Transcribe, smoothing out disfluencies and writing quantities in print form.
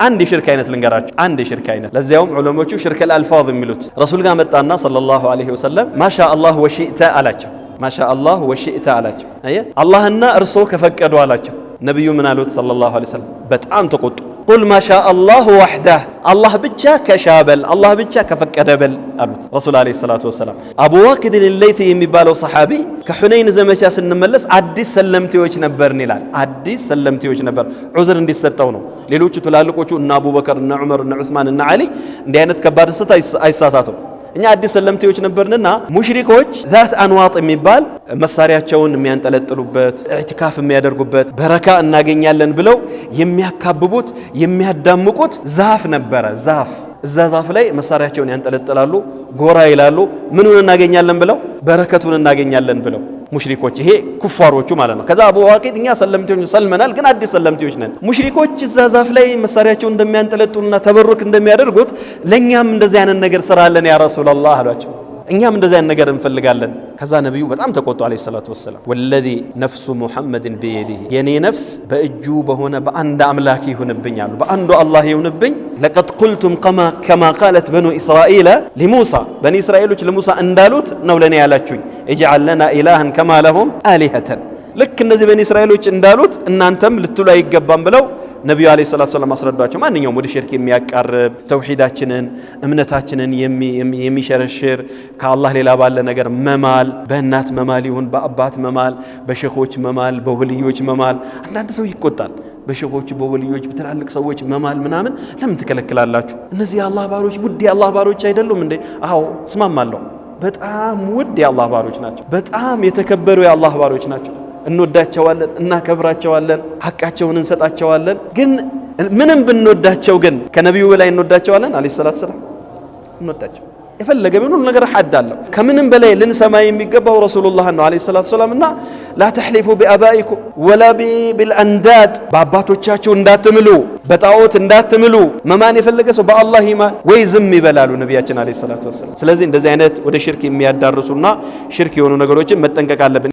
አንድ የሽርክ አይነት ልንገራችሁ አንድ የሽርክ አይነት ለዚያውም ዑለሞቹ ሽርክ አልአልፋዝ የሚሉት ረሱል ጋር መጣና ሰለላሁ ዐለይሂ ወሰለም ማሻአላህ ወሺእተ አላቸው ማሻአላህ ወሺእተ አላቸው አላህና እርሶ ከፈቀዱ አላቸው ነብዩ ምን አሉት ሰለላሁ ዐለይሂ ወሰለም በጣም ተቆጡ ቁል ማሻአላህ ወህده አላህ ብቻ ከሻበል አላህ ብቻ ከፈቀደበል አሉት ረሱል ዐለይሂ ሰላቱ ወሰለም አቡ ዋቂድ አልለይቲ የሚባለው ሰሃቢ ከሁነይን ዘመቻ ስንመለስ አዲስ ሰለምቴዎች ነበርን ይላል አዲስ ሰለምቴዎች ነበር ዑዝር እንዲሰጠው ነው ሌሎቹ ትላልቆቹ እና አቡበከር እና ዑመር እና ዑስማን እና አሊ እንዲህ አይነት ከባድ ስህተት አይሳሳቱም እኛ አዲስ ሰለምቴዎች ነበርንና ሙሽሪኮች ذات አንዋጥ የሚባል መሳሪያቸውን የሚያንጠለጥሉበት ኢዕቲካፍ የሚያደርጉበት በረካ እናገኛለን ብለው የሚያካብቡት የሚያዳምቁት ዛፍ ነበረ ዛፍ እዛ ዛፍ ላይ መሳሪያቸውን ያንጠለጥላሉ ጎራ ይላሉ ምኑን እናገኛለን ብለው በረከቱን እናገኛለን ብለው ሙሽሪኮች ይሄ ኩፋሮቹ ማለት ነው ከዛ አቡ ዋቂድ እኛ ሰለምቴዎች ሰልመናል ግን አዲስ ሰለምቴዎች ነን ሙሽሪኮች እዛ ዛፍ ላይ መሳሪያቸውን እንደሚያንጠለጥሉና ተበሩክ እንደሚያደርጉት ለኛም እንደዚህ አይነት ነገር ስራለን ያ ረሱላህ አሏቸው እኛም እንደዚህ አይነት ነገር እንፈልጋለን ከዛ ነብዩ በጣም ተቆጡ አለይሂ ሰላቱ ወሰለም ወለዚ ነፍሱ ሙሐመድን በየዲሂ የኔ ነፍስ በእጁ በሆነ በአንድ አምላክ ይሁንብኝ አሉ በአንዱ አላህ ይሁንብኝ ለቀድ ቁልቱም ከማ ቃለት በኑ እስራኤል ለሙሳ በኒ እስራኤሎች ለሙሳ እንዳሉት ነው ለኔ ያላችሁኝ اجعل لنا ኢላሃን ከማ ለሁም አሊሀተን ልክ እነዚህ በኒ እስራኤሎች እንዳሉት እናንተም ልትሉ አይገባም ብለው ነብዩ አለይሂ ሰላቱ ወሰለም አስረዷቸው ማንኛውም ወደ ሽርክ የሚያቃርብ ተውሂዳችንን እምነታችንን የሚሸረሽር ከአላህ ሌላ ባለ ነገር መማል በእናት መማል ይሁን በአባት መማል በሸኾች መማል በወልዮች መማል አንዳንድ ሰው ይቆጣል በሸኾች በወልዮች በትላልቅ ሰዎች መማል ምናምን ለምን ትከለክላላችሁ እነዚህ የአላህ ባሮች ውድ የአላህ ባሮች አይደሉም እንዴ አዎ እስማማለሁ በጣም ውድ የአላህ ባሮች ናቸው በጣም የተከበሩ የአላህ ባሮች ናቸው እንወዳቸዋለን እናከብራቸዋለን ሐቃቸውን እንሰጣቸዋለን ግን ምንም ብንወዳቸው ግን ከነብዩ በላይ እንወዳቸዋለን አለይሂ ሰላቱ ሰላም እንወዳቸው የፈለገ ምን ነገር ሐድ አለው ከምንም በላይ ልንሰማ የሚገባው ረሱላህ ነው አለይሂ ሰላቱ ሰላምና لا تحلفوا بآبائكم ولا بالأنداد በአባቶቻችሁ እንዳትምሉ በጣዖት እንዳትምሉ መማን የፈለገ ሰው በአላህ ይማን ወይ ዝም ይበላሉ ነብያችን አለይሂ ሰላቱ ወሰለም ስለዚህ እንደዚህ አይነት ወደ ሽርክ የሚያዳርሱና ሽርክ የሆኑ ነገሮችን መጠንቀቅ አለብን